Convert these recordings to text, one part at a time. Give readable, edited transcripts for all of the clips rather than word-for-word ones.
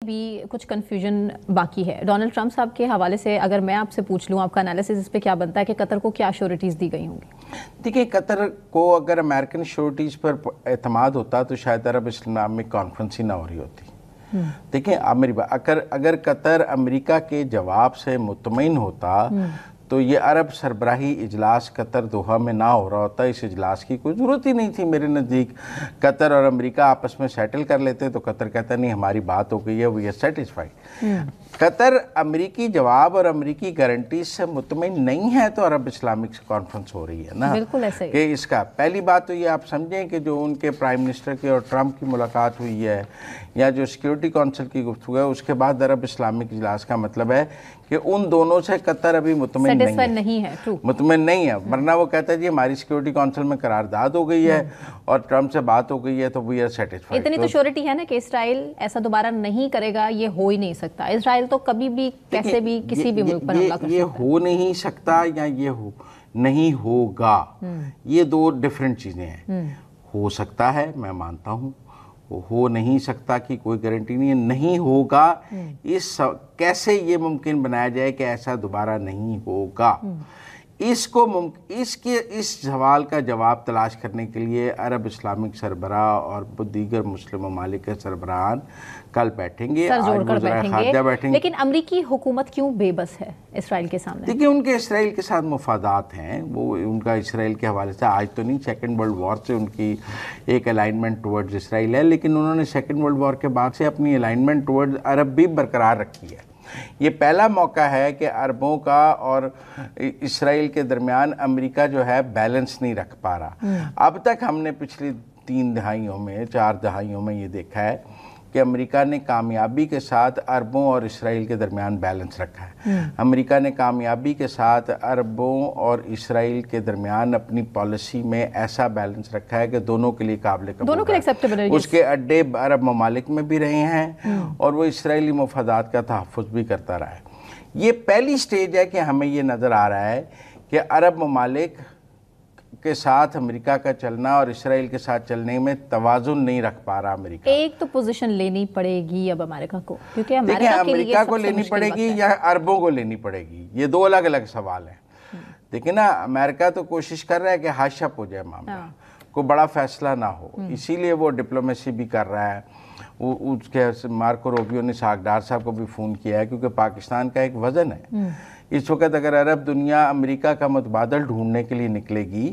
भी कुछ कंफ्यूजन बाकी है। डोनाल्ड ट्रंप साहब के हवाले से अगर मैं आपसे पूछ लूं, आपका एनालिसिस इस पे क्या बनता है कि कतर को क्या श्योरिटीज दी गई होंगी? देखिए, कतर को अगर अमेरिकन श्योरिटीज पर एतमाद होता तो शायद अरब इस्लामिक कॉन्फ्रेंस ही ना हो रही होती। देखिए, अगर कतर अमेरिका के जवाब से मुतमईन होता तो ये अरब सरबराही इजलास कतर दोहा में ना हो रहा होता। इस इजलास की कोई ज़रूरत ही नहीं थी मेरे नज़दीक। कतर और अमेरिका आपस में सेटल कर लेते तो कतर कहता नहीं हमारी बात हो गई है, वी आर सेटिस्फाइड। कतर अमेरिकी जवाब और अमेरिकी गारंटी से मुतमईन नहीं है तो अरब इस्लामिक कॉन्फ्रेंस हो रही है ना। बिल्कुल ऐसे कि इसका पहली बात तो ये आप समझें कि जो उनके प्राइम मिनिस्टर की और ट्रंप की मुलाकात हुई है या जो सिक्योरिटी काउंसिल की गुफ्तगू है उसके बाद अरब इस्लामिक इजलास का मतलब है कि उन दोनों से कतर अभी मुतमईन नहीं है। मुतमईन नहीं है, वरना वो कहता है जी हमारी सिक्योरिटी काउंसिल में करारदाद हो गई है और ट्रंप से बात हो गई है तो वी आर सेटिस्फाइड। इतनी तो श्योरिटी है ना कि इसराइल ऐसा दोबारा नहीं करेगा, ये हो ही नहीं सकता। इसराइल तो कभी भी कैसे भी किसी भी मुल्क पर हमला कर सकता है। ये हो नहीं सकता या ये नहीं होगा, ये दो डिफरेंट चीजें हैं। हो सकता है, मैं मानता हूँ, हो नहीं सकता की कोई गारंटी नहीं है। नहीं होगा, कैसे ये मुमकिन बनाया जाए कि ऐसा दोबारा नहीं होगा, इस सवाल का जवाब तलाश करने के लिए अरब इस्लामिक सरबराह और दीगर मुस्लिम ममालिक के सरबराहान कल बैठेंगे, खारजा बैठेंगे। लेकिन अमरीकी हुकूमत क्यों बेबस है इसराइल के सामने? देखिए, उनके इसराइल के साथ मुफादात हैं, वो उनका इसराइल के हवाले से आज तो नहीं, सेकेंड वर्ल्ड वॉर से उनकी एक अलाइनमेंट टुवर्ड्स इसराइल है, लेकिन उन्होंने सेकेंड वर्ल्ड वॉर के बाद से अपनी अलाइनमेंट टुवर्ड्स अरब भी बरकरार रखी है। ये पहला मौका है कि अरबों का और इसराइल के दरमियान अमेरिका जो है बैलेंस नहीं रख पा रहा। अब तक हमने पिछली 4 दहाइयों में ये देखा है कि अमेरिका ने कामयाबी के साथ अरबों और इसराइल के दरमियान बैलेंस रखा है। अमेरिका ने कामयाबी के साथ अरबों और इसराइल के दरमियान अपनी पॉलिसी में ऐसा बैलेंस रखा है कि दोनों के लिए काबिल कबूल है। उसके अड्डे अरब ममालिक में भी रहे हैं और वो इसराइली मुफादात का तहफ़्फ़ुज़ भी करता रहा है। ये पहली स्टेज है कि हमें ये नज़र आ रहा है कि अरब ममालिक के साथ अमेरिका का चलना और इसराइल के साथ चलने में तवाज़ुन नहीं रख पा रहा अमेरिका। एक तो पोजीशन लेनी पड़ेगी अब अमेरिका को, क्योंकि अमेरिका को लेनी पड़ेगी या अरबों को लेनी पड़ेगी, ये दो अलग अलग सवाल हैं। देखिए ना, अमेरिका तो कोशिश कर रहा है कि हाशअप हो जाए मामला, कोई बड़ा फैसला ना हो, इसीलिए वो डिप्लोमेसी भी कर रहा है। उसके मार्को रूबियो ने सागडार साहब को भी फ़ोन किया है, क्योंकि पाकिस्तान का एक वज़न है इस वक्त। अगर अरब दुनिया अमेरिका का मुतबादल ढूंढने के लिए निकलेगी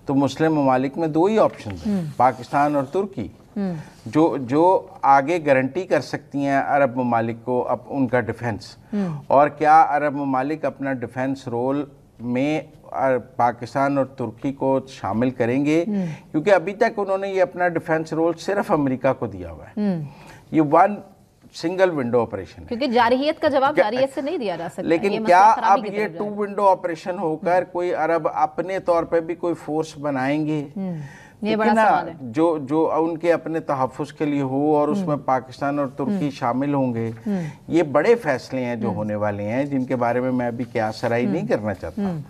तो मुस्लिम ममालिक में दो ही ऑप्शन हैं, पाकिस्तान और तुर्की, जो आगे गारंटी कर सकती हैं अरब ममालिक को अब उनका डिफेंस। और क्या अरब ममालिक अपना डिफेंस रोल में पाकिस्तान और तुर्की को शामिल करेंगे? क्योंकि अभी तक उन्होंने ये अपना डिफेंस रोल सिर्फ अमेरिका को दिया हुआ है। ये वन सिंगल विंडो ऑपरेशन है, क्योंकि जारहियत का जवाब जारहियत से नहीं दिया जा सकता। लेकिन क्या अब ये 2 विंडो ऑपरेशन होकर कोई अरब अपने तौर पे भी कोई फोर्स बनाएंगे? ये बड़ा सवाल है। जो उनके अपने तहफ़्फ़ुज़ के लिए हो और उसमें पाकिस्तान और तुर्की शामिल होंगे। ये बड़े फैसले हैं जो होने वाले हैं, जिनके बारे में मैं अभी क़यास सराही नहीं करना चाहता।